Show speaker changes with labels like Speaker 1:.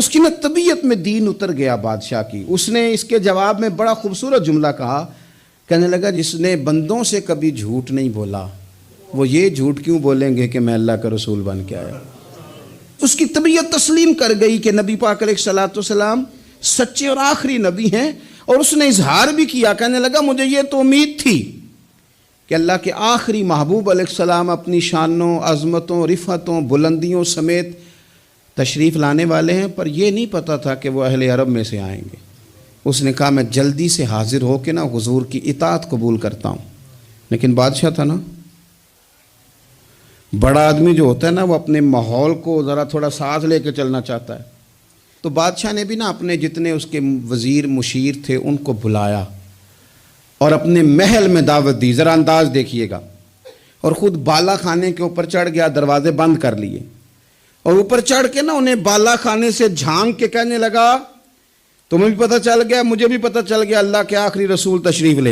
Speaker 1: اس کی نہ طبیعت میں دین اتر گیا بادشاہ کی. اس نے اس کے جواب میں بڑا خوبصورت جملہ کہا. کہنے لگا جس نے بندوں سے کبھی جھوٹ نہیں بولا وہ یہ جھوٹ کیوں بولیں گے کہ میں اللہ کا رسول بن کے آیا. اس کی طبیعت تسلیم کر گئی کہ نبی پاک علیہ الصلوۃ والسلام سچے اور آخری نبی ہیں. اور اس نے اظہار بھی کیا. کہنے لگا مجھے یہ تو امید تھی کہ اللہ کے آخری محبوب علیہ السلام اپنی شانوں، عظمتوں، رفعتوں، بلندیوں سمیت تشریف لانے والے ہیں، پر یہ نہیں پتہ تھا کہ وہ اہل عرب میں سے آئیں گے. اس نے کہا میں جلدی سے حاضر ہو کے نا حضور کی اطاعت قبول کرتا ہوں. لیکن بادشاہ تھا نا، بڑا آدمی جو ہوتا ہے نا وہ اپنے ماحول کو ذرا تھوڑا ساتھ لے کے چلنا چاہتا ہے. تو بادشاہ نے بھی نا اپنے جتنے اس کے وزیر مشیر تھے ان کو بلایا اور اپنے محل میں دعوت دی. ذرا انداز دیکھیے گا. اور خود بالا خانے کے اوپر چڑھ گیا، دروازے بند کر لیے، اور اوپر چڑھ کے نا انہیں بالا خانے سے جھانک کے کہنے لگا تمہیں بھی پتہ چل گیا، مجھے بھی پتہ چل گیا اللہ کے آخری رسول تشریف لے